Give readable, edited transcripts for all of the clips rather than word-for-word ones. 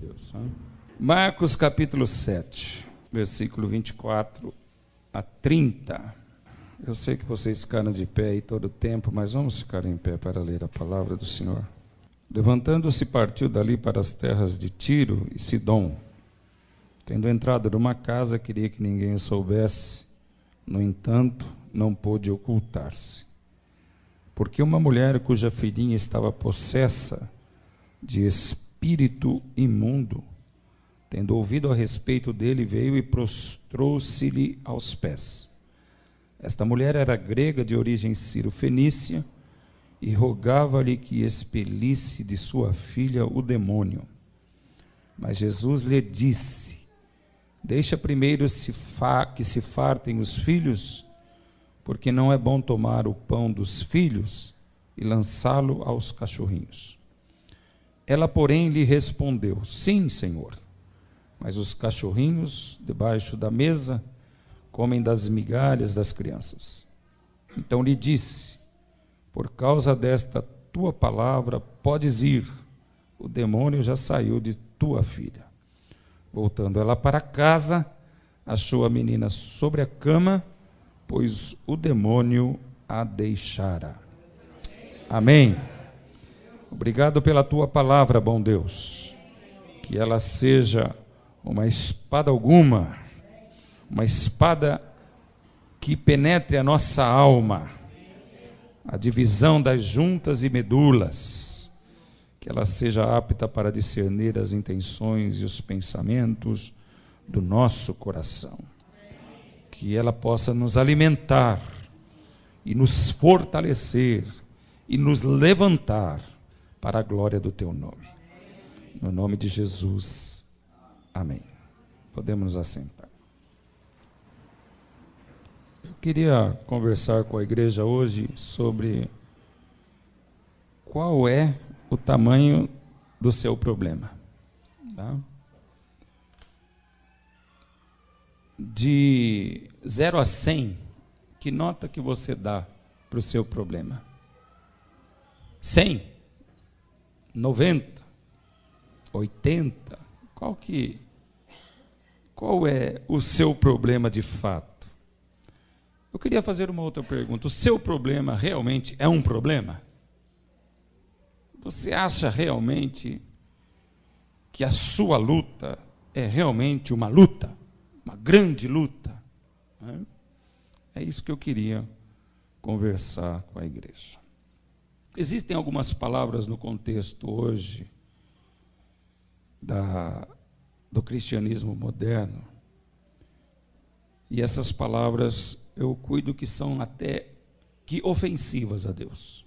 Deus. Marcos capítulo 7, versículo 24 a 30. Eu sei que vocês ficaram de pé aí todo o tempo, mas vamos ficar em pé para ler a palavra do Senhor. Levantando-se, partiu dali para as terras de Tiro e Sidom. Tendo entrado numa casa, queria que ninguém o soubesse. No entanto, não pôde ocultar-se. Porque uma mulher cuja filhinha estava possessa de espírito imundo, tendo ouvido a respeito dele, veio e prostrou-se-lhe aos pés. Esta mulher era grega, de origem ciro-fenícia, e rogava-lhe que expelisse de sua filha o demônio. Mas Jesus lhe disse: deixa primeiro que se fartem os filhos, porque não é bom tomar o pão dos filhos e lançá-lo aos cachorrinhos. Ela, porém, lhe respondeu: sim, Senhor, mas os cachorrinhos debaixo da mesa comem das migalhas das crianças. Então lhe disse: por causa desta tua palavra podes ir, o demônio já saiu de tua filha. Voltando ela para casa, achou a menina sobre a cama, pois o demônio a deixara. Amém. Obrigado pela tua palavra, bom Deus. Que ela seja uma espada alguma, uma espada que penetre a nossa alma, a divisão das juntas e medulas, que ela seja apta para discernir as intenções e os pensamentos do nosso coração, que ela possa nos alimentar e nos fortalecer e nos levantar para a glória do teu nome. No nome de Jesus, amém. Podemos nos assentar. Eu queria conversar com a igreja hoje sobre qual é o tamanho do seu problema. Tá? De 0 a 100, que nota que você dá para o seu problema? 100? 90? 80? Qual é o seu problema de fato? Eu queria fazer uma outra pergunta. O seu problema realmente é um problema? Você acha realmente que a sua luta é realmente uma luta? Uma grande luta? É isso que eu queria conversar com a igreja. Existem algumas palavras no contexto hoje do cristianismo moderno, e essas palavras eu cuido que são até que ofensivas a Deus.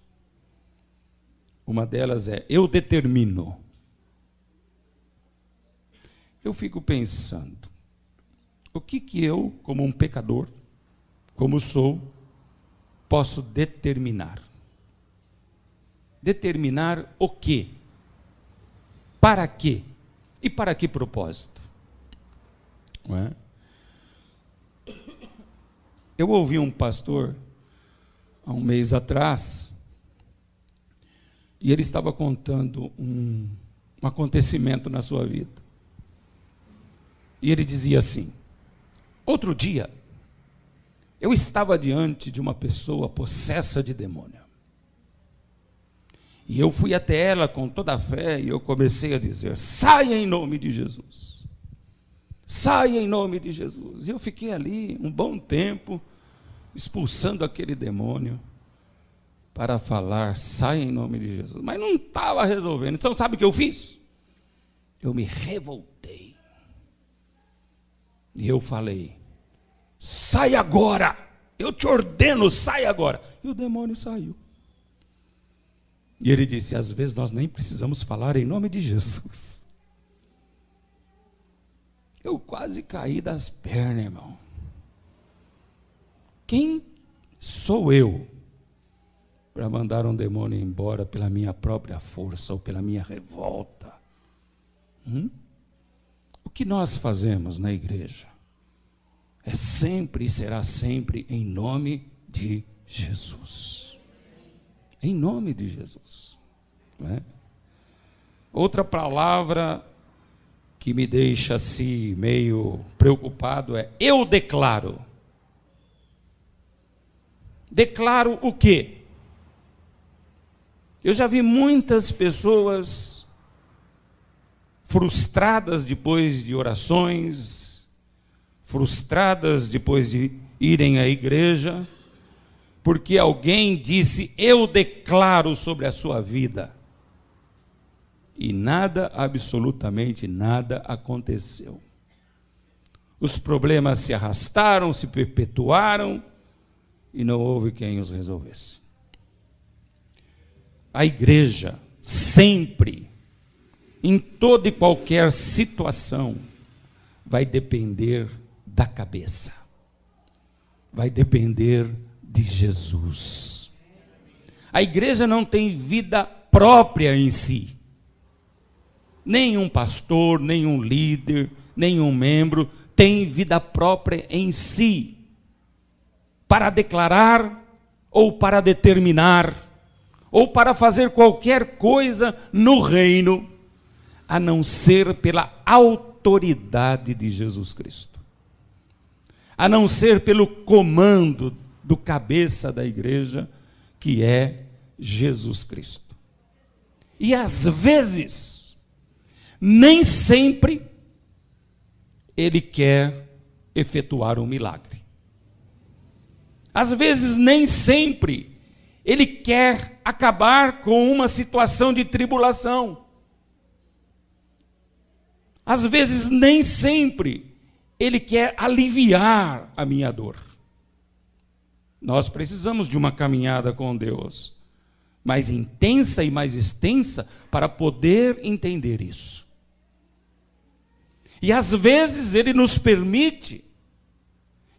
Uma delas é: eu determino. Eu fico pensando, o que eu, como um pecador, como sou, posso determinar? Determinar o quê? Para quê? E para que propósito? Não é? Eu ouvi um pastor, há um mês atrás, e ele estava contando um acontecimento na sua vida. E ele dizia assim: outro dia, eu estava diante de uma pessoa possessa de demônio. E eu fui até ela com toda a fé e eu comecei a dizer: saia em nome de Jesus. Saia em nome de Jesus. E eu fiquei ali um bom tempo expulsando aquele demônio para falar: saia em nome de Jesus. Mas não estava resolvendo. Então sabe o que eu fiz? Eu me revoltei. E eu falei: sai agora. Eu te ordeno, sai agora. E o demônio saiu. E ele disse: às vezes nós nem precisamos falar em nome de Jesus. Eu quase caí das pernas, irmão. Quem sou eu para mandar um demônio embora pela minha própria força ou pela minha revolta? O que nós fazemos na igreja é sempre e será sempre em nome de Jesus. Em nome de Jesus. Não é? Outra palavra que me deixa assim meio preocupado é: eu declaro. Declaro o quê? Eu já vi muitas pessoas frustradas depois de orações, frustradas depois de irem à igreja, porque alguém disse: eu declaro sobre a sua vida. E nada, absolutamente nada aconteceu. Os problemas se arrastaram, se perpetuaram, e não houve quem os resolvesse. A igreja sempre, em toda e qualquer situação, vai depender da cabeça, vai depender de Jesus. A igreja não tem vida própria em si. Nenhum pastor, nenhum líder, nenhum membro tem vida própria em si, para declarar, ou para determinar, ou para fazer qualquer coisa no reino, a não ser pela autoridade de Jesus Cristo, a não ser pelo comando do cabeça da igreja, que é Jesus Cristo. E às vezes, nem sempre, ele quer efetuar um milagre. Às vezes, nem sempre, ele quer acabar com uma situação de tribulação. Às vezes, nem sempre, ele quer aliviar a minha dor. Nós precisamos de uma caminhada com Deus mais intensa e mais extensa para poder entender isso. E às vezes ele nos permite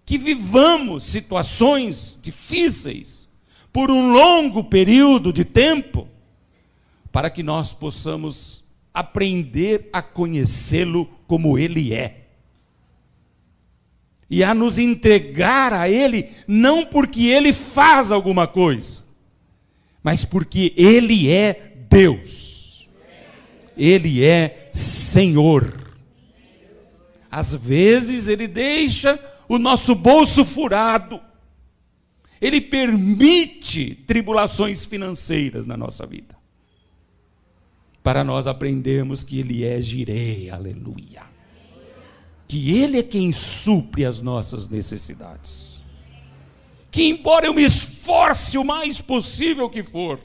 que vivamos situações difíceis por um longo período de tempo, para que nós possamos aprender a conhecê-lo como ele é. E a nos entregar a ele, não porque ele faz alguma coisa, mas porque ele é Deus. Ele é Senhor. Às vezes ele deixa o nosso bolso furado. Ele permite tribulações financeiras na nossa vida, para nós aprendermos que ele é Jireh, aleluia. Que ele é quem supre as nossas necessidades. Que embora eu me esforce o mais possível que for,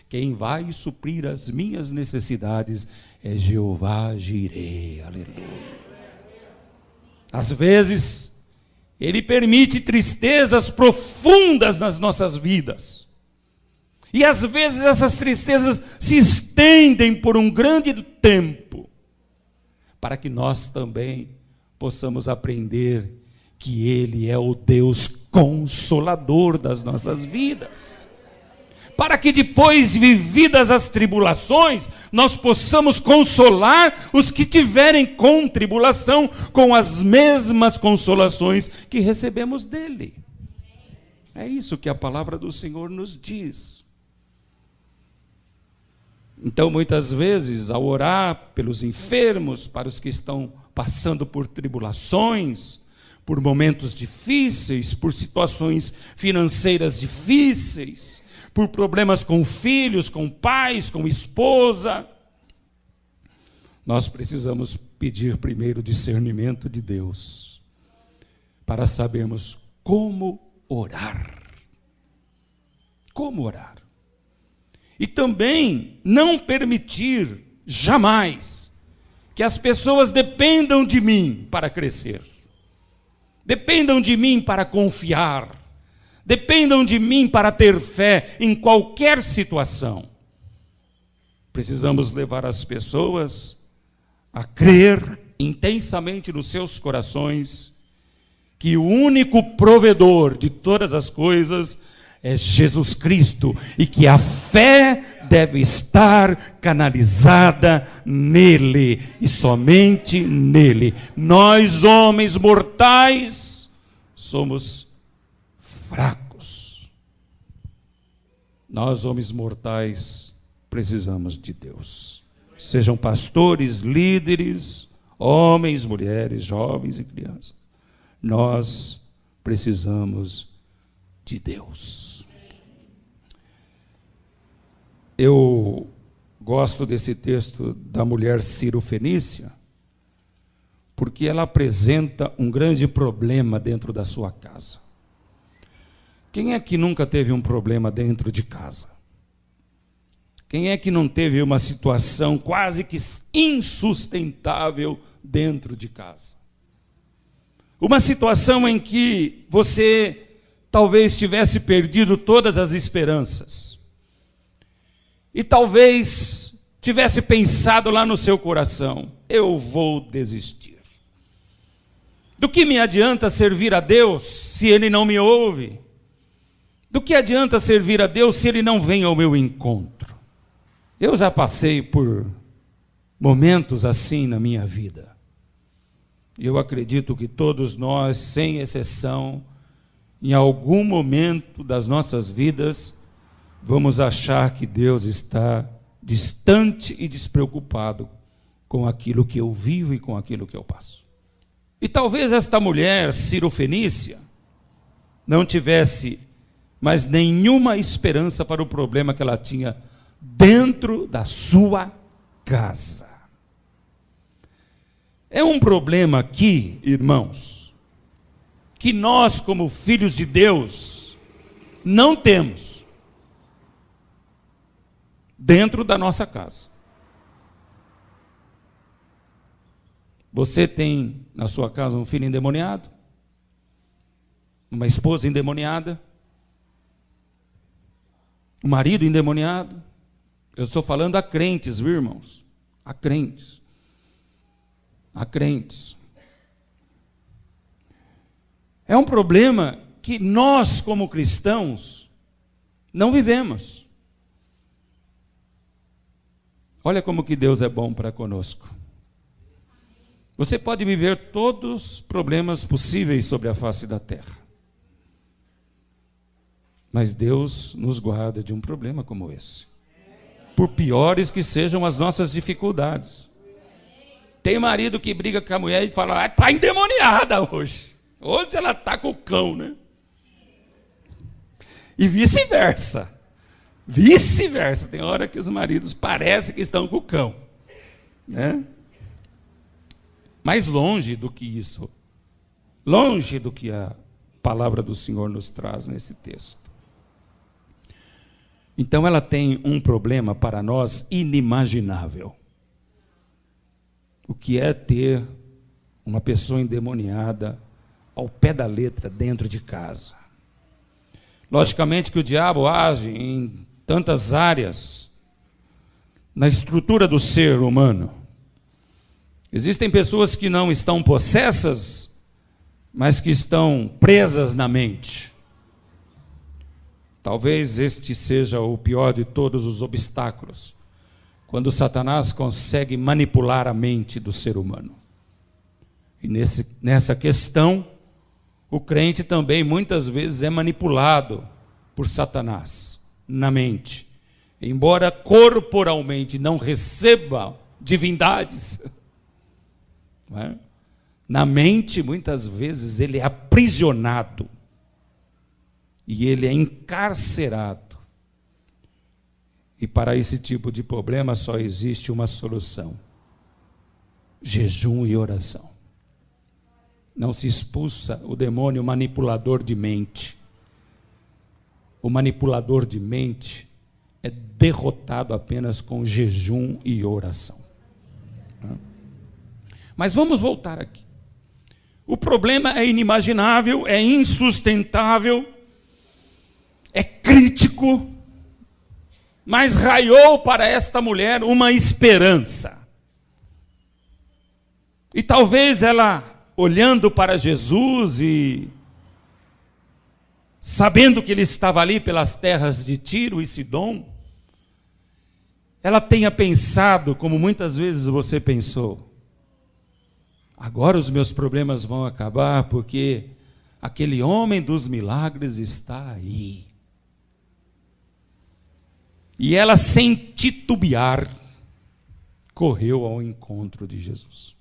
quem vai suprir as minhas necessidades é Jeová Jireh, aleluia. Às vezes, ele permite tristezas profundas nas nossas vidas. E às vezes essas tristezas se estendem por um grande tempo, para que nós também possamos aprender que ele é o Deus consolador das nossas vidas. Para que depois de vividas as tribulações, nós possamos consolar os que tiverem com tribulação, com as mesmas consolações que recebemos dele. É isso que a palavra do Senhor nos diz. Então, muitas vezes, ao orar pelos enfermos, para os que estão passando por tribulações, por momentos difíceis, por situações financeiras difíceis, por problemas com filhos, com pais, com esposa, nós precisamos pedir primeiro discernimento de Deus, para sabermos como orar. Como orar. E também não permitir jamais que as pessoas dependam de mim para crescer, dependam de mim para confiar, dependam de mim para ter fé em qualquer situação. Precisamos levar as pessoas a crer intensamente nos seus corações que o único provedor de todas as coisas é Jesus Cristo, e que a fé deve estar canalizada nele, e somente nele. Nós, homens mortais, somos fracos. Nós, homens mortais, precisamos de Deus. Sejam pastores, líderes Homens, mulheres, jovens e crianças. Nós precisamos de Deus. Eu gosto desse texto da mulher Ciro-fenícia, porque ela apresenta um grande problema dentro da sua casa. Quem é que nunca teve um problema dentro de casa? Quem é que não teve uma situação quase que insustentável dentro de casa? Uma situação em que você talvez tivesse perdido todas as esperanças. E talvez tivesse pensado lá no seu coração: eu vou desistir. Do que me adianta servir a Deus se Ele não me ouve? Do que adianta servir a Deus se Ele não vem ao meu encontro? Eu já passei por momentos assim na minha vida. E eu acredito que todos nós, sem exceção, em algum momento das nossas vidas, vamos achar que Deus está distante e despreocupado com aquilo que eu vivo e com aquilo que eu passo. E talvez esta mulher Ciro-fenícia não tivesse mais nenhuma esperança para o problema que ela tinha dentro da sua casa. É um problema aqui, irmãos, que nós, como filhos de Deus, não temos dentro da nossa casa. Você tem na sua casa um filho endemoniado? Uma esposa endemoniada? Um marido endemoniado? Eu estou falando a crentes, viu, irmãos? A crentes. A crentes. É um problema que nós, como cristãos, não vivemos. Olha como que Deus é bom para conosco. Você pode viver todos os problemas possíveis sobre a face da terra. Mas Deus nos guarda de um problema como esse. Por piores que sejam as nossas dificuldades. Tem marido que briga com a mulher e fala: está endemoniada hoje. Hoje ela está com o cão, né? E vice-versa. Vice-versa. Tem hora que os maridos parecem que estão com o cão, né? Mais longe do que isso. Longe do que a palavra do Senhor nos traz nesse texto. Então ela tem um problema para nós inimaginável. O que é ter uma pessoa endemoniada ao pé da letra dentro de casa? Logicamente que o diabo age em tantas áreas na estrutura do ser humano. Existem pessoas que não estão possessas, mas que estão presas na mente. Talvez este seja o pior de todos os obstáculos, quando Satanás consegue manipular a mente do ser humano. E nessa questão, o crente também muitas vezes é manipulado por Satanás na mente. Embora corporalmente não receba divindades, não é? Na mente muitas vezes ele é aprisionado e ele é encarcerado. E para esse tipo de problema só existe uma solução: jejum e oração. Não se expulsa o demônio manipulador de mente. O manipulador de mente é derrotado apenas com jejum e oração. Mas vamos voltar aqui. O problema é inimaginável, é insustentável, é crítico, mas raiou para esta mulher uma esperança. E talvez ela, olhando para Jesus e sabendo que ele estava ali pelas terras de Tiro e Sidom, ela tenha pensado, como muitas vezes você pensou: agora os meus problemas vão acabar porque aquele homem dos milagres está aí. E ela, sem titubear, correu ao encontro de Jesus.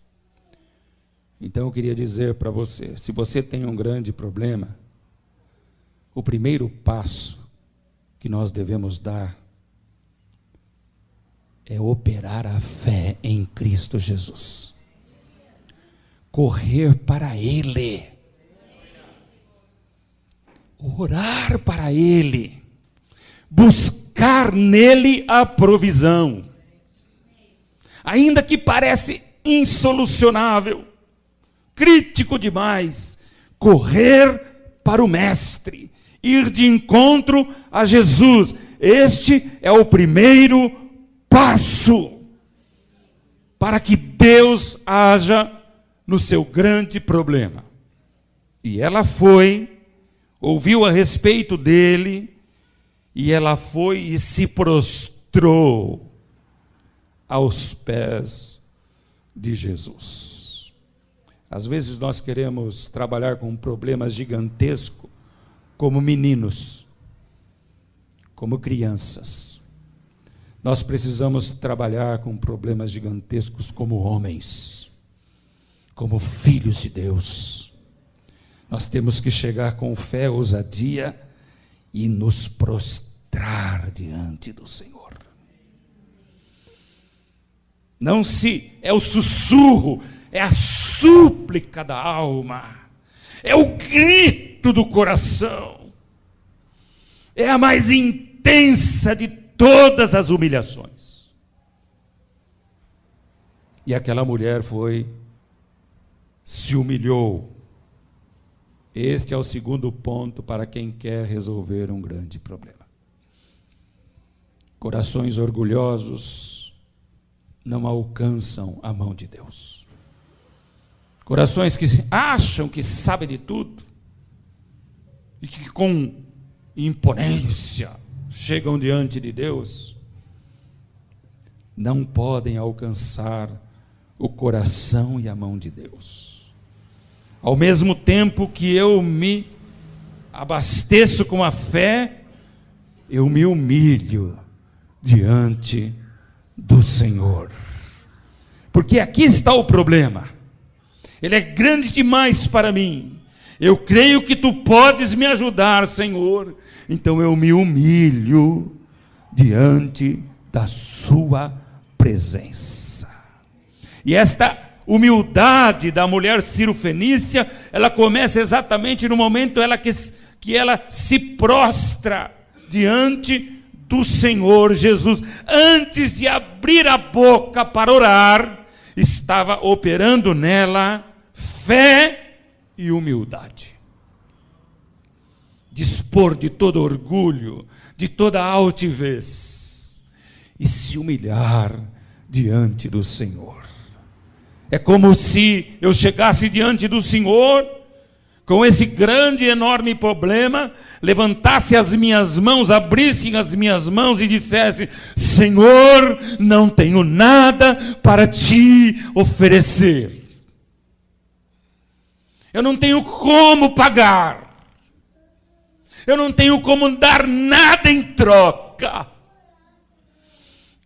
Então eu queria dizer para você, se você tem um grande problema, o primeiro passo que nós devemos dar é operar a fé em Cristo Jesus. Correr para Ele. Orar para Ele. Buscar nele a provisão. Ainda que parece insolucionável, crítico demais, correr para o Mestre, ir de encontro a Jesus. Este é o primeiro passo para que Deus haja no seu grande problema. E ela foi, ouviu a respeito dele, e ela foi e se prostrou aos pés de Jesus. Às vezes nós queremos trabalhar com problemas gigantescos como meninos, como crianças. Nós precisamos trabalhar com problemas gigantescos como homens, como filhos de Deus. Nós temos que chegar com fé, ousadia e nos prostrar diante do Senhor. Não se é o sussurro, é a súplica da alma, é o grito do coração, é a mais intensa de todas as humilhações. E aquela mulher se humilhou. Este é o segundo ponto para quem quer resolver um grande problema. Corações orgulhosos não alcançam a mão de Deus. Corações que acham que sabem de tudo e que com imponência chegam diante de Deus, não podem alcançar o coração e a mão de Deus. Ao mesmo tempo que eu me abasteço com a fé, eu me humilho diante do Senhor. Porque aqui está o problema. Ele é grande demais para mim. Eu creio que tu podes me ajudar, Senhor. Então eu me humilho diante da sua presença. E esta humildade da mulher cirofenícia, ela começa exatamente no momento que ela se prostra diante do Senhor Jesus. Antes de abrir a boca para orar, estava operando nela fé e humildade. Dispor de todo orgulho, de toda altivez e se humilhar diante do Senhor. É como se eu chegasse diante do Senhor com esse grande e enorme problema, levantasse as minhas mãos, abrisse as minhas mãos e dissesse: Senhor, não tenho nada para te oferecer. Eu não tenho como pagar. Eu não tenho como dar nada em troca.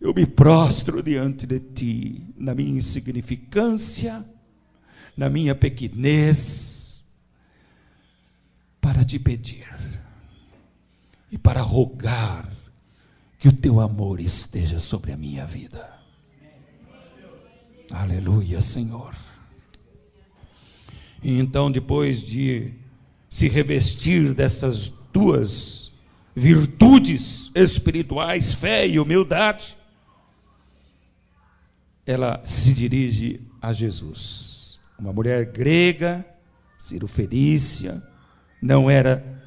Eu me prostro diante de ti, na minha insignificância, na minha pequenez, para te pedir e para rogar que o teu amor esteja sobre a minha vida. Aleluia, Senhor. E então, depois de se revestir dessas duas virtudes espirituais, fé e humildade, ela se dirige a Jesus. Uma mulher grega, cirofenícia, não era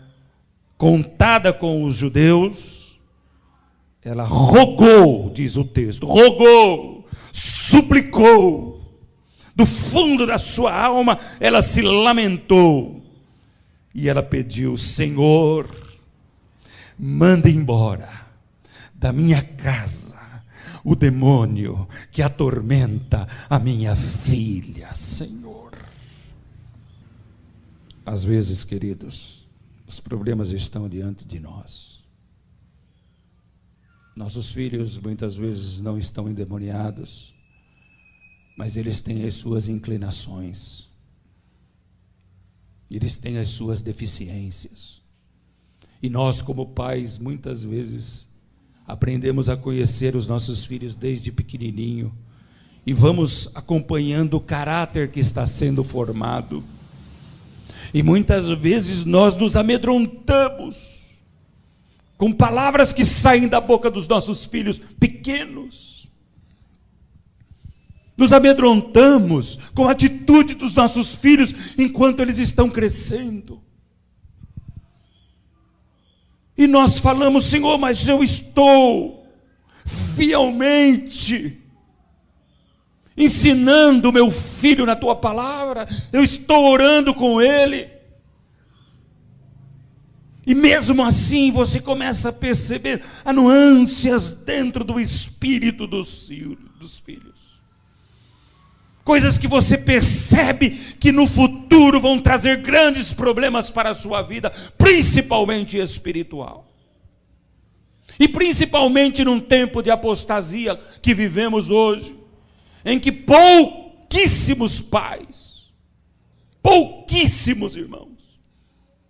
contada com os judeus. Ela rogou, diz o texto, rogou, suplicou. Do fundo da sua alma, ela se lamentou. E ela pediu: Senhor, manda embora da minha casa o demônio que atormenta a minha filha, Senhor. Às vezes, queridos, os problemas estão diante de nós. Nossos filhos muitas vezes não estão endemoniados, mas eles têm as suas inclinações. Eles têm as suas deficiências. E nós, como pais, muitas vezes aprendemos a conhecer os nossos filhos desde pequenininho e vamos acompanhando o caráter que está sendo formado. E muitas vezes nós nos amedrontamos com palavras que saem da boca dos nossos filhos pequenos. Nos amedrontamos com a atitude dos nossos filhos enquanto eles estão crescendo. E nós falamos: Senhor, mas eu estou fielmente ensinando o meu filho na tua palavra, eu estou orando com ele. E mesmo assim você começa a perceber as nuances dentro do espírito dos filhos. Coisas que você percebe que no futuro vão trazer grandes problemas para a sua vida, principalmente espiritual. E principalmente num tempo de apostasia que vivemos hoje, em que pouquíssimos pais, pouquíssimos irmãos,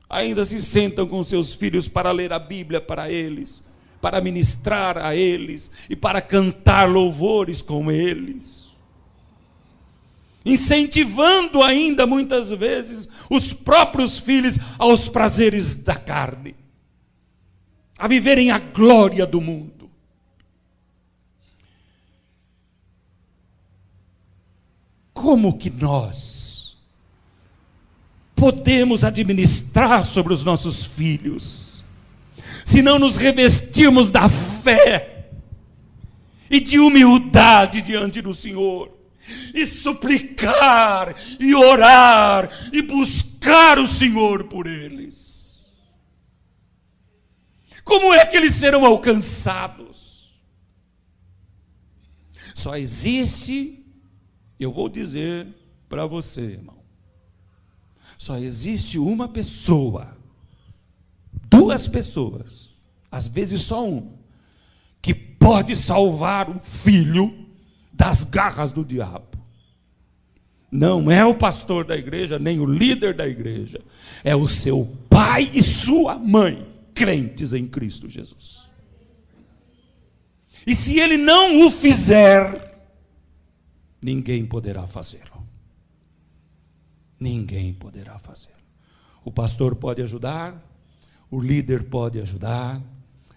ainda se sentam com seus filhos para ler a Bíblia para eles, para ministrar a eles e para cantar louvores com eles. Incentivando ainda muitas vezes os próprios filhos aos prazeres da carne, a viverem a glória do mundo. Como que nós podemos administrar sobre os nossos filhos, se não nos revestirmos da fé e de humildade diante do Senhor? E suplicar, e orar, e buscar o Senhor por eles. Como é que eles serão alcançados? Só existe, eu vou dizer para você, irmão, só existe uma pessoa, duas pessoas, às vezes só uma, que pode salvar um filho das garras do diabo. Não é o pastor da igreja, nem o líder da igreja, é o seu pai e sua mãe, crentes em Cristo Jesus. E se ele não o fizer, ninguém poderá fazê-lo. Ninguém poderá fazê-lo. O pastor pode ajudar, o líder pode ajudar,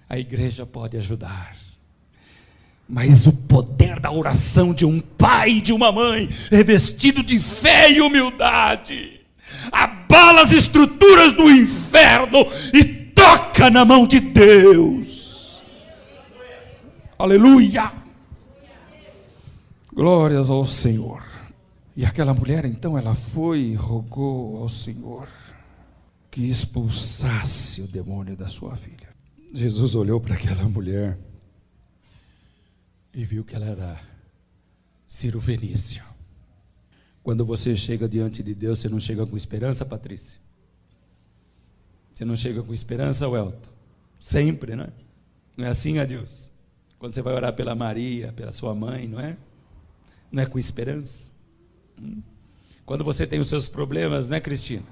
a igreja pode ajudar. Mas o poder da oração de um pai e de uma mãe, revestido de fé e humildade, abala as estruturas do inferno e toca na mão de Deus. Aleluia! Glórias ao Senhor. E aquela mulher então, ela foi e rogou ao Senhor que expulsasse o demônio da sua filha. Jesus olhou para aquela mulher e viu que ela era Ciro Fenício. Quando você chega diante de Deus, você não chega com esperança, Patrícia? Você não chega com esperança, Welton? Sempre, não é? Não é assim, Adilson? Quando você vai orar pela Maria, pela sua mãe, não é? Não é com esperança? Quando você tem os seus problemas, né, Cristina?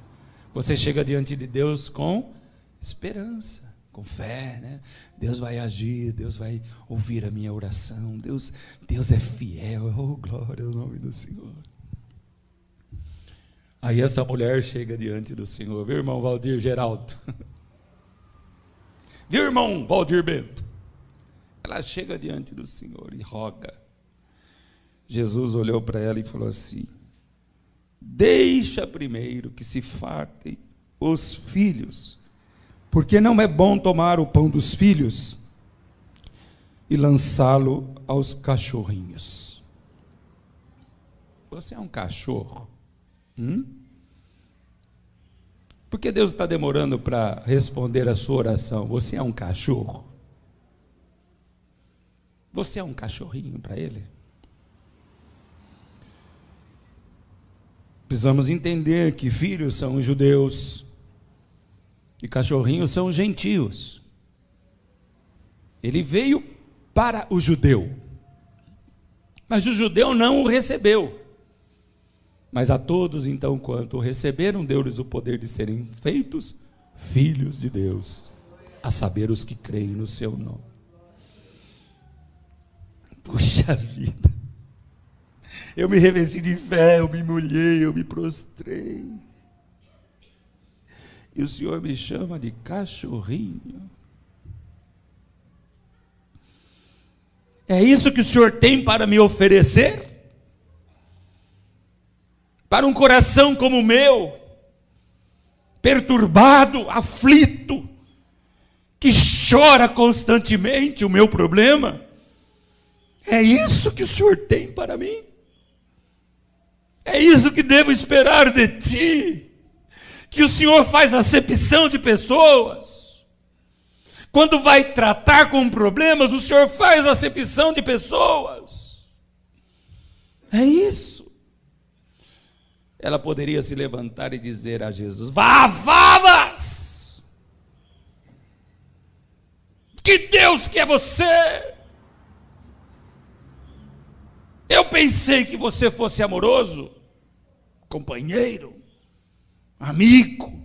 Você chega diante de Deus com esperança, com fé, né? Deus vai agir, Deus vai ouvir a minha oração, Deus é fiel, oh glória ao nome do Senhor. Aí essa mulher chega diante do Senhor, viu, irmão Valdir Geraldo? Viu, irmão Valdir Bento? Ela chega diante do Senhor e roga. Jesus olhou para ela e falou assim: deixa primeiro que se fartem os filhos, porque não é bom tomar o pão dos filhos e lançá-lo aos cachorrinhos. Você é um cachorro? Por que Deus está demorando para responder a sua oração? Você é um cachorro? Você é um cachorrinho para Ele? Precisamos entender que filhos são os judeus e cachorrinhos são os gentios. Ele veio para o judeu, mas o judeu não o recebeu. Mas a todos, então, quanto o receberam, deu-lhes o poder de serem feitos filhos de Deus, a saber, os que creem no seu nome. Puxa vida, eu me revesti de fé, eu me molhei, eu me prostrei, e o Senhor me chama de cachorrinho. É isso que o Senhor tem para me oferecer? Para um coração como o meu, perturbado, aflito, que chora constantemente o meu problema? É isso que o Senhor tem para mim? É isso que devo esperar de ti? Que o Senhor faz acepção de pessoas? Quando vai tratar com problemas, o Senhor faz acepção de pessoas? É isso. Ela poderia se levantar e dizer a Jesus: vá, valas! Que Deus que é você? Eu pensei que você fosse amoroso, companheiro, amigo,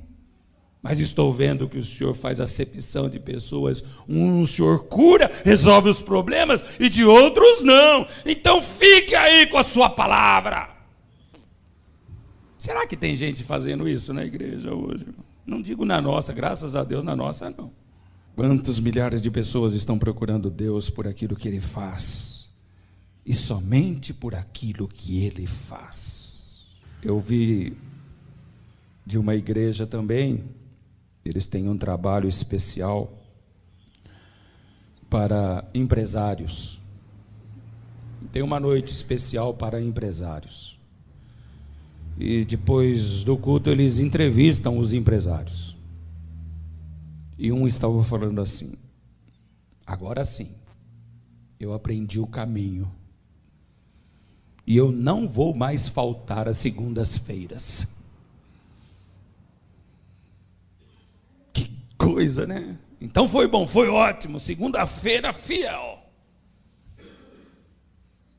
mas estou vendo que o Senhor faz acepção de pessoas. Um o Senhor cura, resolve os problemas, e de outros não. Então fique aí com a sua palavra. Será que tem gente fazendo isso na igreja hoje? Não digo na nossa, graças a Deus, na nossa não. Quantos milhares de pessoas estão procurando Deus por aquilo que Ele faz, e somente por aquilo que Ele faz. Eu vi de uma igreja também, eles têm um trabalho especial para empresários. Tem uma noite especial para empresários. E depois do culto eles entrevistam os empresários. E um estava falando assim: agora sim, eu aprendi o caminho. E eu não vou mais faltar às segundas-feiras. Que coisa, né? Então foi bom, foi ótimo. Segunda-feira fiel.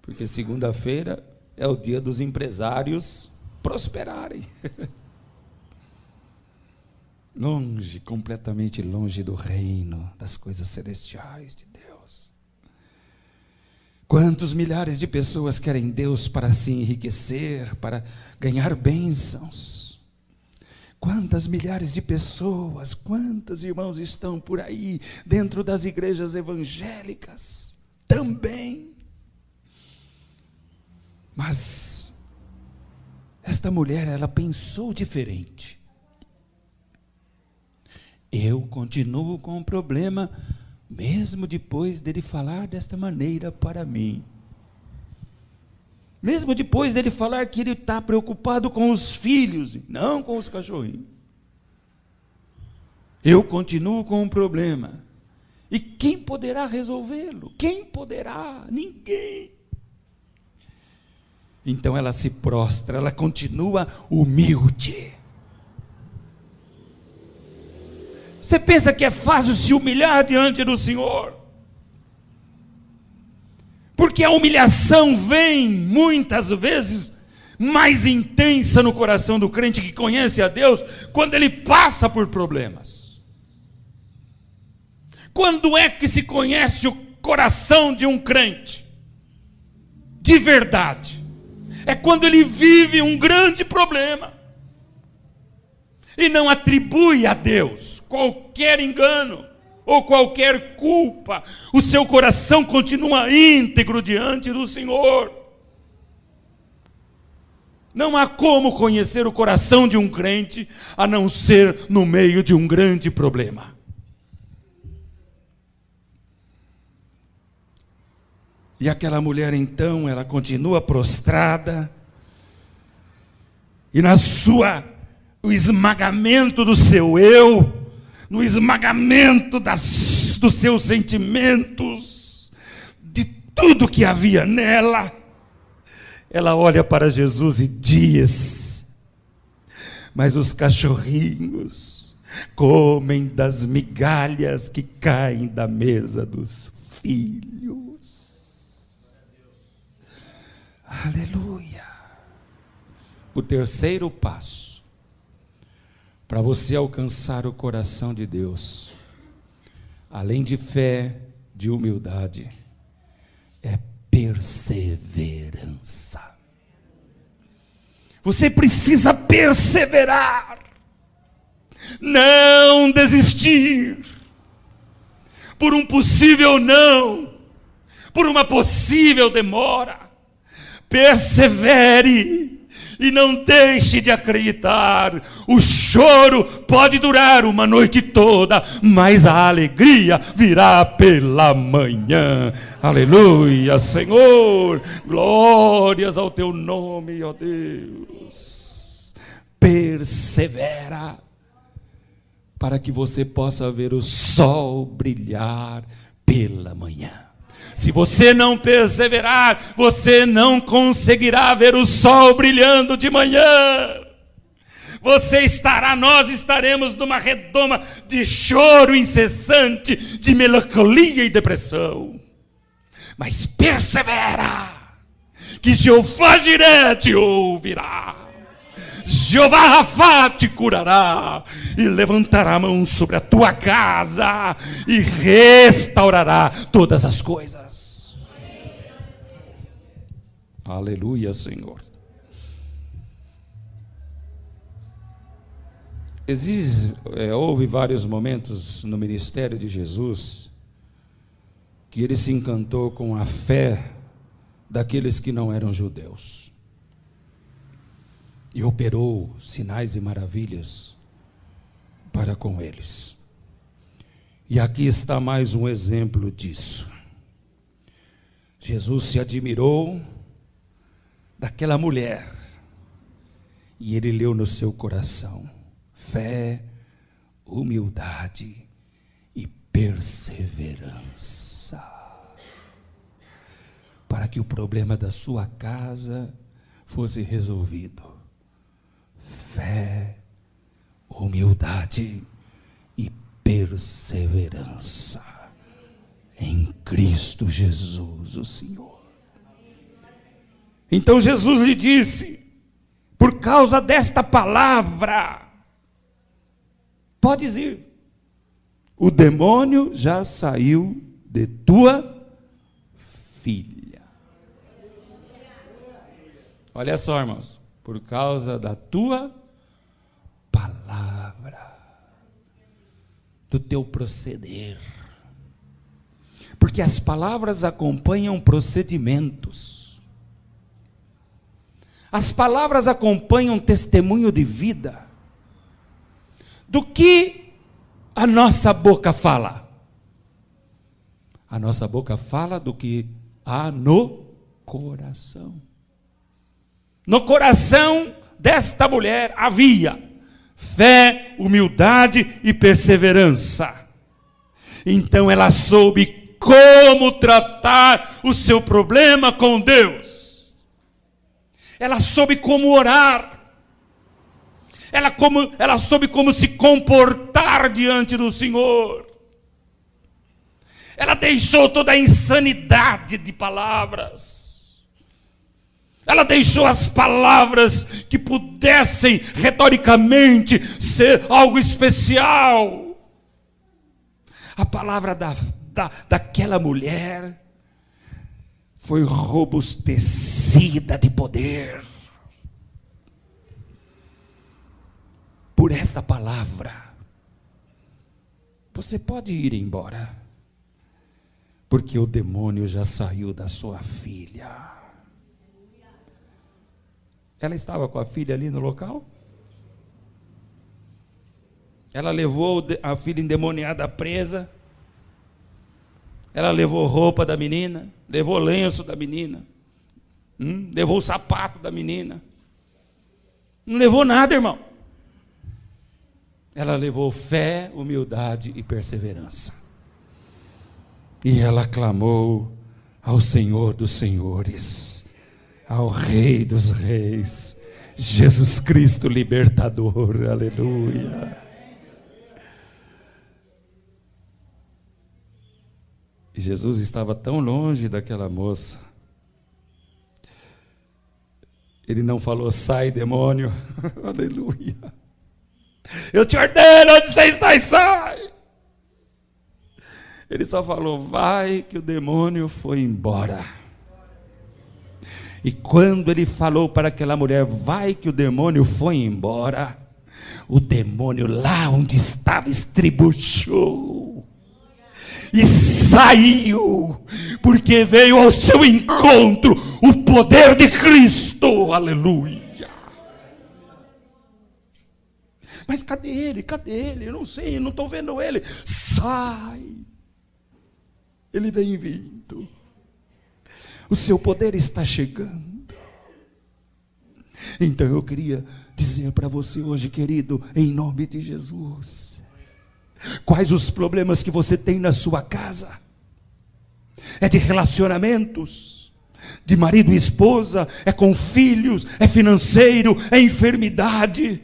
Porque segunda-feira é o dia dos empresários prosperarem. Longe, completamente longe do reino, das coisas celestiais de Deus. Quantos milhares de pessoas querem Deus para se enriquecer, para ganhar bênçãos? Quantas milhares de pessoas, quantos irmãos estão por aí, dentro das igrejas evangélicas, também. Mas esta mulher, ela pensou diferente. Eu continuo com o problema, mesmo depois dele falar desta maneira para mim. Mesmo depois dele falar que ele está preocupado com os filhos, não com os cachorrinhos. Eu continuo com o problema. E quem poderá resolvê-lo? Quem poderá? Ninguém. Então ela se prostra, ela continua humilde. Você pensa que é fácil se humilhar diante do Senhor? Porque a humilhação vem, muitas vezes, mais intensa no coração do crente que conhece a Deus, quando ele passa por problemas. Quando é que se conhece o coração de um crente? De verdade. É quando ele vive um grande problema e não atribui a Deus qualquer engano ou qualquer culpa. O seu coração continua íntegro diante do Senhor. Não há como conhecer o coração de um crente a não ser no meio de um grande problema. E aquela mulher então, ela continua prostrada, e o esmagamento do seu eu, no esmagamento dos seus sentimentos, de tudo que havia nela, ela olha para Jesus e diz: mas os cachorrinhos comem das migalhas que caem da mesa dos filhos. Aleluia. o terceiro passo para você alcançar o coração de Deus, além de fé, de humildade, é perseverança. Você precisa perseverar, não desistir, por um possível não, por uma possível demora. Persevere e não deixe de acreditar. O choro pode durar uma noite toda, mas a alegria virá pela manhã. Aleluia, Senhor, glórias ao teu nome, ó Deus. Persevera, para que você possa ver o sol brilhar pela manhã. Se você não perseverar, você não conseguirá ver o sol brilhando de manhã. Nós estaremos numa redoma de choro incessante, de melancolia e depressão. Mas persevera, que Jeová Jiré te ouvirá. Jeová Rafá te curará e levantará a mão sobre a tua casa e restaurará todas as coisas. Aleluia, Senhor. Houve vários momentos no ministério de Jesus que ele se encantou com a fé daqueles que não eram judeus. E operou sinais e maravilhas para com eles. E aqui está mais um exemplo disso. Jesus se admirou daquela mulher, e ele leu no seu coração: fé, humildade e perseverança, para que o problema da sua casa fosse resolvido. Fé, humildade e perseverança em Cristo Jesus, o Senhor. Então Jesus lhe disse: por causa desta palavra, podes ir, o demônio já saiu de tua filha. Olha só, irmãos, por causa da tua palavra, do teu proceder, porque as palavras acompanham procedimentos, as palavras acompanham testemunho de vida. Do que a nossa boca fala? A nossa boca fala do que há no coração. No coração desta mulher havia fé, humildade e perseverança. Então ela soube como tratar o seu problema com Deus. Ela soube como orar. Ela soube como se comportar diante do Senhor. Ela deixou toda a insanidade de palavras. Ela deixou as palavras que pudessem retoricamente ser algo especial. A palavra daquela mulher foi robustecida de poder. Por esta palavra, você pode ir embora, porque o demônio já saiu da sua filha. Ela estava com a filha ali no local? Ela levou a filha endemoniada presa. Ela levou roupa da menina, levou lenço da menina, levou o sapato da menina. Não levou nada, irmão. Ela levou fé, humildade e perseverança. E ela clamou ao Senhor dos Senhores, ao Rei dos Reis, Jesus Cristo libertador, aleluia. E Jesus estava tão longe daquela moça. Ele não falou, sai demônio, aleluia. Eu te ordeno, onde você está e sai. Ele só falou, vai que o demônio foi embora. E quando ele falou para aquela mulher, vai que o demônio foi embora, o demônio lá onde estava estribuchou e saiu, porque veio ao seu encontro o poder de Cristo, aleluia. Mas cadê ele? Cadê ele? Eu não sei, eu não estou vendo ele. Sai, ele vem vindo. O seu poder está chegando. Então eu queria dizer para você hoje, querido, em nome de Jesus, quais os problemas que você tem na sua casa? É de relacionamentos, de marido e esposa, é com filhos, é financeiro, é enfermidade,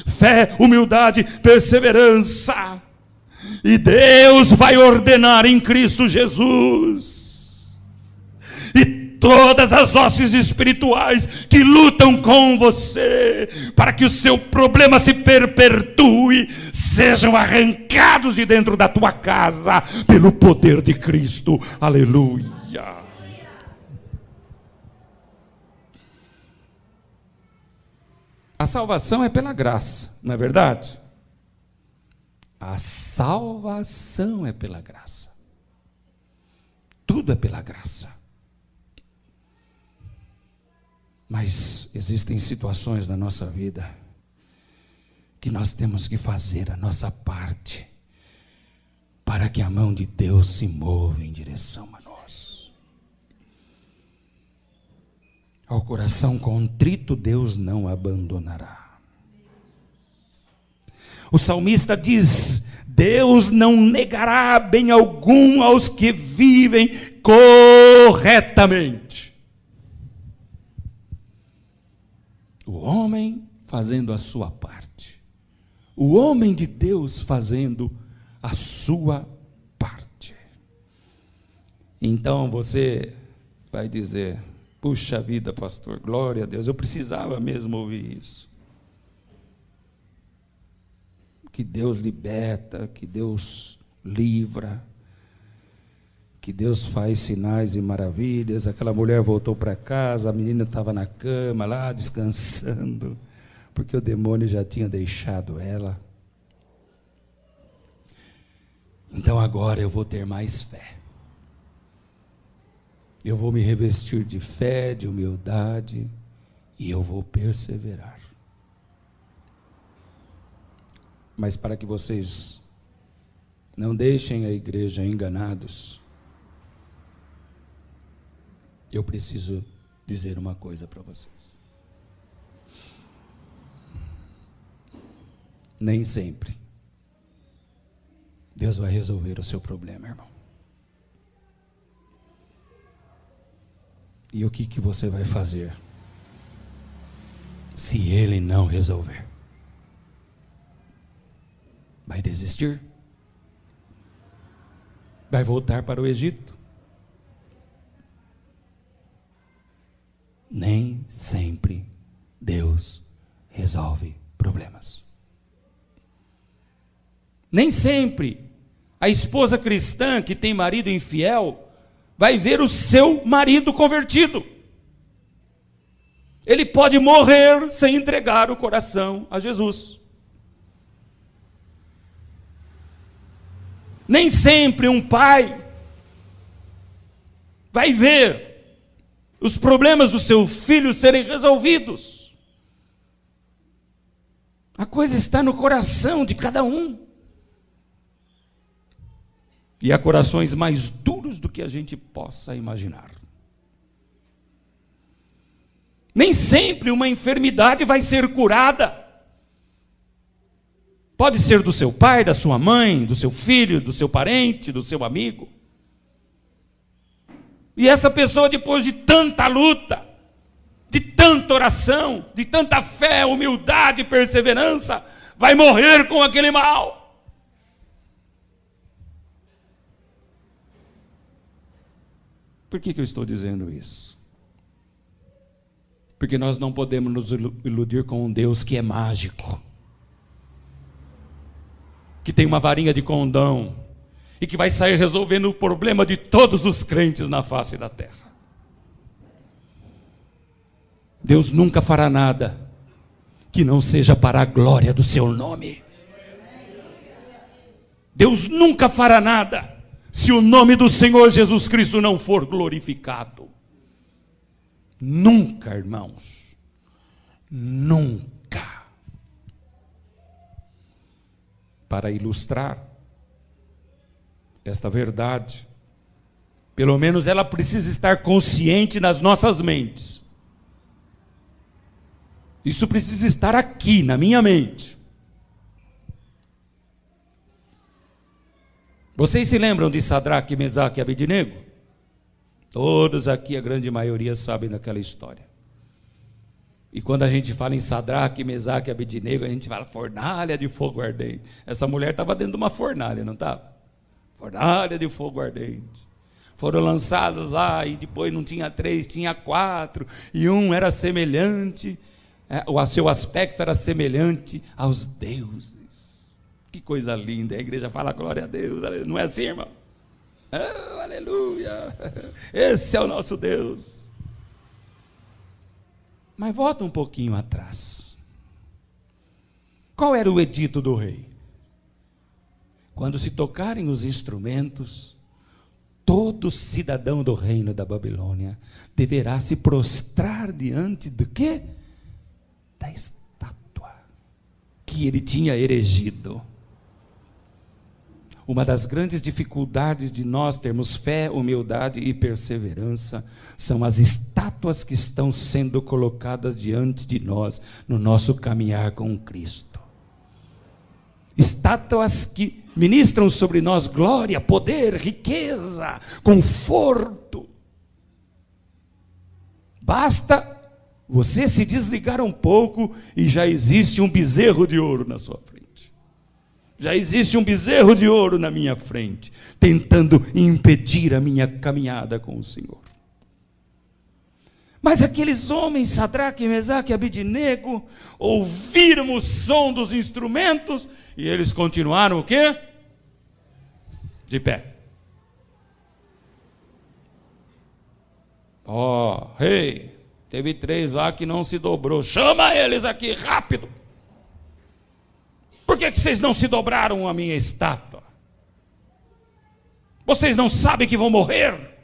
fé, humildade, perseverança. E Deus vai ordenar em Cristo Jesus. E todas as hostes espirituais que lutam com você, para que o seu problema se perpetue, sejam arrancados de dentro da tua casa, pelo poder de Cristo, aleluia. A salvação é pela graça, não é verdade? A salvação é pela graça. Tudo é pela graça. Mas existem situações na nossa vida que nós temos que fazer a nossa parte para que a mão de Deus se mova em direção a nós. Ao coração contrito, Deus não abandonará. O salmista diz, Deus não negará bem algum aos que vivem corretamente. O homem fazendo a sua parte. O homem de Deus fazendo a sua parte. Então você vai dizer, puxa vida, pastor, glória a Deus, eu precisava mesmo ouvir isso. Que Deus liberta, que Deus livra, que Deus faz sinais e maravilhas. Aquela mulher voltou para casa, a menina estava na cama lá, descansando, porque o demônio já tinha deixado ela. Então agora eu vou ter mais fé. Eu vou me revestir de fé, de humildade, e eu vou perseverar. Mas para que vocês não deixem a igreja enganados, eu preciso dizer uma coisa para vocês. Nem sempre Deus vai resolver o seu problema, irmão. E o que você vai fazer se Ele não resolver? Vai desistir? Vai voltar para o Egito? Nem sempre Deus resolve problemas. Nem sempre a esposa cristã que tem marido infiel vai ver o seu marido convertido. Ele pode morrer sem entregar o coração a Jesus. Nem sempre um pai vai ver os problemas do seu filho serem resolvidos. A coisa está no coração de cada um. E há corações mais duros do que a gente possa imaginar. Nem sempre uma enfermidade vai ser curada. Pode ser do seu pai, da sua mãe, do seu filho, do seu parente, do seu amigo. E essa pessoa, depois de tanta luta, de tanta oração, de tanta fé, humildade e perseverança, vai morrer com aquele mal. Por que eu estou dizendo isso? Porque nós não podemos nos iludir com um Deus que é mágico, que tem uma varinha de condão e que vai sair resolvendo o problema de todos os crentes na face da terra. Deus nunca fará nada que não seja para a glória do seu nome. Deus nunca fará nada se o nome do Senhor Jesus Cristo não for glorificado. Nunca, irmãos. Nunca. Para ilustrar esta verdade, pelo menos ela precisa estar consciente nas nossas mentes. Isso precisa estar aqui, na minha mente. Vocês se lembram de Sadraque, Mesaque e Abednego? Todos aqui, a grande maioria, sabem daquela história. E quando a gente fala em Sadraque, Mesaque e Abednego, a gente fala fornalha de fogo ardente. Essa mulher estava dentro de uma fornalha, não estava? Fornalha de fogo ardente. Foram lançados lá e depois não tinha 3, tinha 4. E um era semelhante, o seu aspecto era semelhante aos deuses. Que coisa linda, a igreja fala glória a Deus, não é assim, irmão? Oh, aleluia, esse é o nosso Deus. Mas volta um pouquinho atrás. Qual era o edito do rei? Quando se tocarem os instrumentos, todo cidadão do reino da Babilônia deverá se prostrar diante do quê? Da estátua que ele tinha erigido. Uma das grandes dificuldades de nós termos fé, humildade e perseverança são as estátuas que estão sendo colocadas diante de nós no nosso caminhar com Cristo. Estátuas que ministram sobre nós glória, poder, riqueza, conforto. Basta você se desligar um pouco e já existe um bezerro de ouro na sua frente. Já existe um bezerro de ouro na minha frente, tentando impedir a minha caminhada com o Senhor. Mas aqueles homens, Sadraque, Mesaque e Abednego, ouviram o som dos instrumentos e eles continuaram o quê? De pé. Rei, teve 3 lá que não se dobrou. Chama eles aqui, rápido. Por que vocês não se dobraram a minha estátua? Vocês não sabem que vão morrer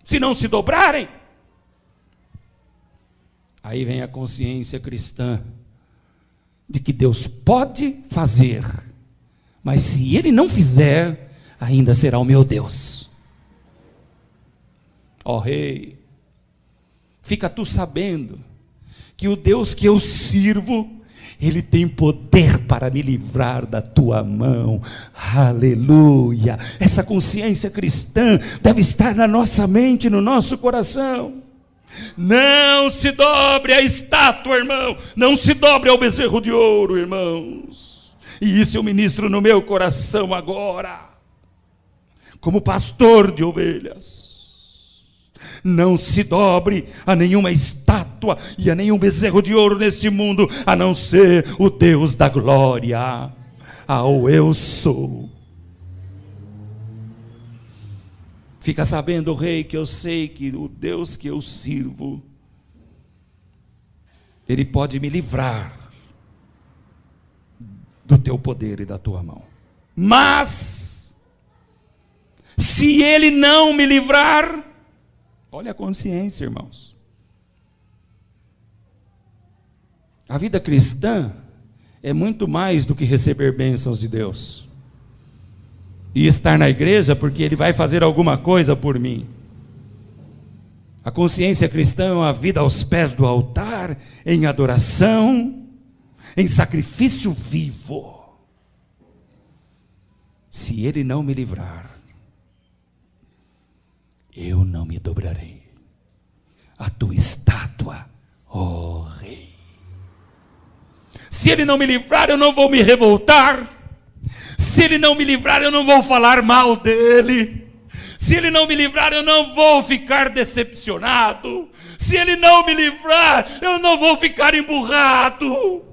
se não se dobrarem? Aí vem a consciência cristã de que Deus pode fazer, mas se Ele não fizer, ainda será o meu Deus. Rei, fica tu sabendo que o Deus que eu sirvo, Ele tem poder para me livrar da tua mão. Aleluia. Essa consciência cristã deve estar na nossa mente, no nosso coração. Não se dobre à estátua, irmão. Não se dobre ao bezerro de ouro, irmãos. E isso eu ministro no meu coração agora, como pastor de ovelhas. Não se dobre a nenhuma estátua e a nenhum bezerro de ouro neste mundo, a não ser o Deus da glória, ao eu sou. Fica sabendo, rei, que eu sei que o Deus que eu sirvo, Ele pode me livrar do teu poder e da tua mão. Mas, se Ele não me livrar, olha a consciência, irmãos. A vida cristã é muito mais do que receber bênçãos de Deus e estar na igreja porque Ele vai fazer alguma coisa por mim. A consciência cristã é uma vida aos pés do altar, em adoração, em sacrifício vivo. Se Ele não me livrar, eu não me dobrarei à tua estátua, ó Rei. Se Ele não me livrar, eu não vou me revoltar. Se Ele não me livrar, eu não vou falar mal dEle. Se Se Ele não me livrar, eu não vou ficar decepcionado. Se Ele não me livrar, eu não vou ficar emburrado.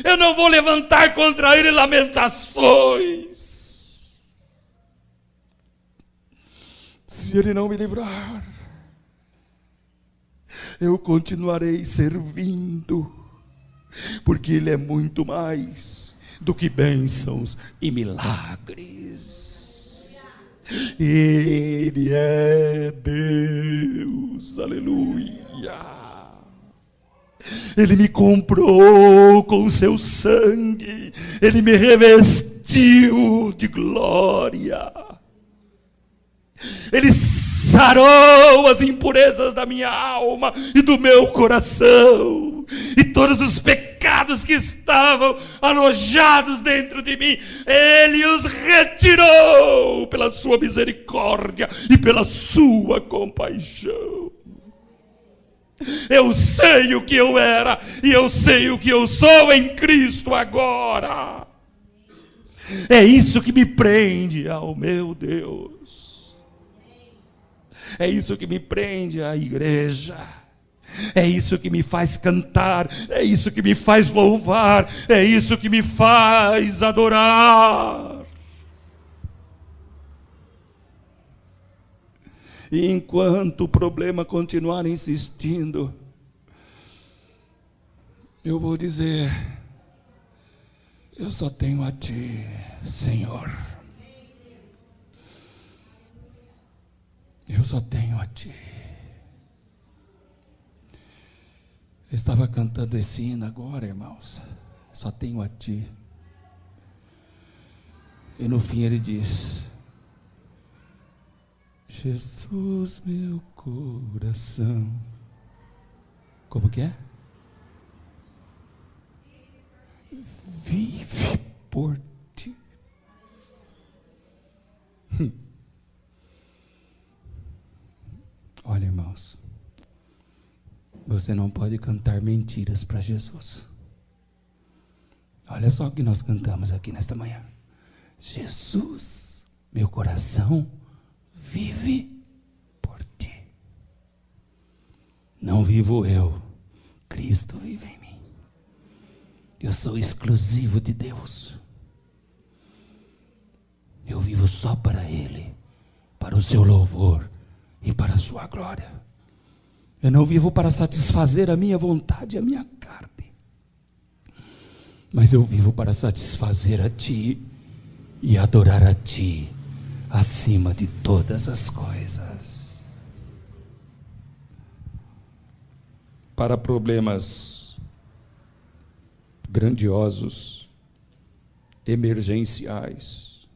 Eu não vou levantar contra Ele lamentações. Se Ele não me livrar, eu continuarei servindo, porque Ele é muito mais do que bênçãos e milagres. Ele é Deus, aleluia. Ele me comprou com o seu sangue, Ele me revestiu de glória, Ele sarou as impurezas da minha alma e do meu coração, e todos os pecados que estavam alojados dentro de mim, Ele os retirou pela sua misericórdia e pela sua compaixão. Eu sei o que eu era e eu sei o que eu sou em Cristo agora. É isso que me prende ao meu Deus. É isso que me prende à igreja. É isso que me faz cantar. É isso que me faz louvar. É isso que me faz adorar. E enquanto o problema continuar insistindo, eu vou dizer: eu só tenho a Ti, Senhor. Eu só tenho a Ti. Eu estava cantando esse hino agora, irmãos. Só tenho a Ti. E no fim ele diz: Jesus, meu coração. Como que é? Vive por Ti. Olha, irmãos, você não pode cantar mentiras para Jesus. Olha só o que nós cantamos aqui nesta manhã. Jesus, meu coração vive por Ti. Não vivo eu, Cristo vive em mim. Eu sou exclusivo de Deus. Eu vivo só para Ele, para o seu louvor e para a sua glória. Eu não vivo para satisfazer a minha vontade, a minha carne, mas eu vivo para satisfazer a Ti e adorar a Ti acima de todas as coisas. Para problemas grandiosos, emergenciais,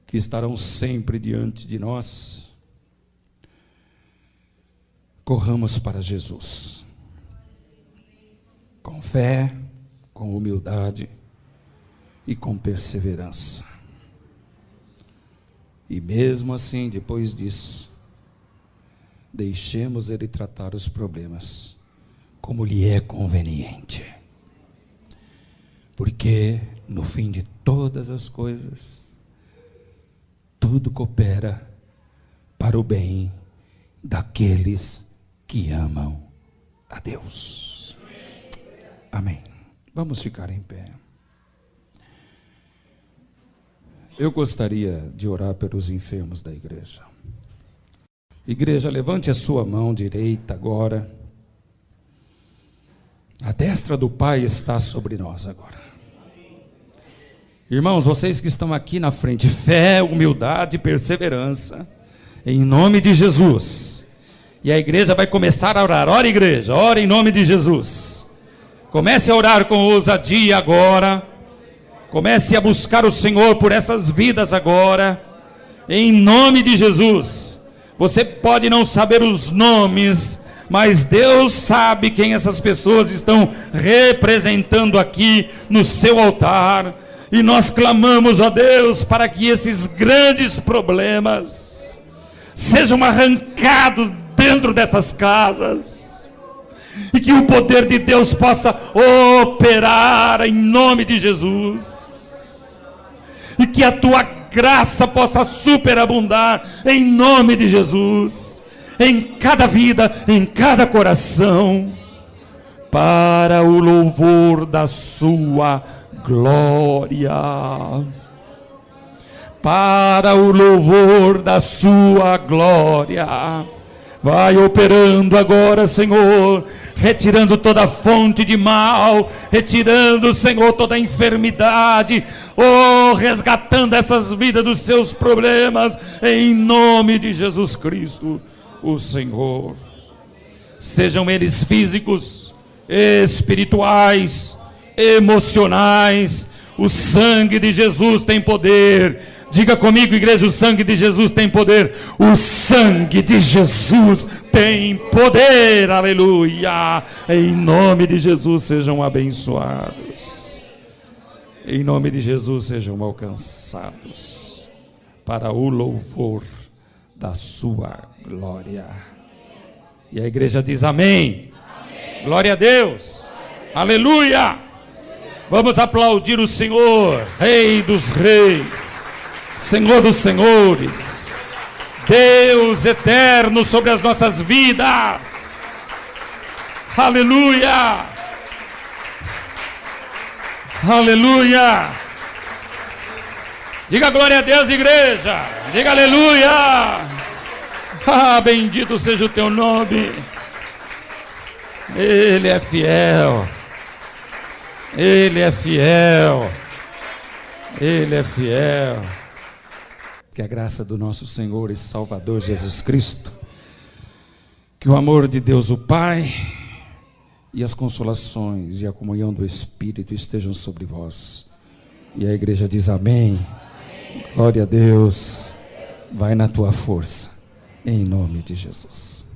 que estarão sempre diante de nós, corramos para Jesus, com fé, com humildade e com perseverança. E mesmo assim, depois disso, deixemos Ele tratar os problemas como lhe é conveniente, porque no fim de todas as coisas, tudo coopera para o bem daqueles que amam a Deus. Amém. Vamos ficar em pé. Eu gostaria de orar pelos enfermos da igreja. Igreja, levante a sua mão direita agora. A destra do Pai está sobre nós agora. Irmãos, vocês que estão aqui na frente, fé, humildade e perseverança, em nome de Jesus. E a igreja vai começar a orar. Ora, igreja, ora em nome de Jesus. Comece a orar com ousadia agora. Comece a buscar o Senhor por essas vidas agora, em nome de Jesus. Você pode não saber os nomes, mas Deus sabe quem essas pessoas estão representando aqui no seu altar. E nós clamamos a Deus para que esses grandes problemas sejam arrancados dentro dessas casas, e que o poder de Deus possa operar em nome de Jesus, e que a Tua graça possa superabundar em nome de Jesus, em cada vida, em cada coração, para o louvor da sua glória. Para o louvor da sua glória. Vai operando agora, Senhor, retirando toda fonte de mal, retirando, Senhor, toda enfermidade, resgatando essas vidas dos seus problemas, em nome de Jesus Cristo, o Senhor. Sejam eles físicos, espirituais, emocionais, o sangue de Jesus tem poder. Diga comigo, igreja, o sangue de Jesus tem poder. O sangue de Jesus tem poder, aleluia. Em nome de Jesus sejam abençoados. Em nome de Jesus sejam alcançados para o louvor da sua glória. E a igreja diz amém. Amém. Glória a Deus. Aleluia. Vamos aplaudir o Senhor, Rei dos reis, Senhor dos senhores, Deus eterno sobre as nossas vidas. Aleluia. Aleluia. Diga glória a Deus, igreja. Diga aleluia. Bendito seja o teu nome. Ele é fiel. Ele é fiel. Ele é fiel. Que a graça do nosso Senhor e Salvador Jesus Cristo, que o amor de Deus o Pai e as consolações e a comunhão do Espírito estejam sobre vós. E a igreja diz amém. Glória a Deus. Vai na tua força, em nome de Jesus.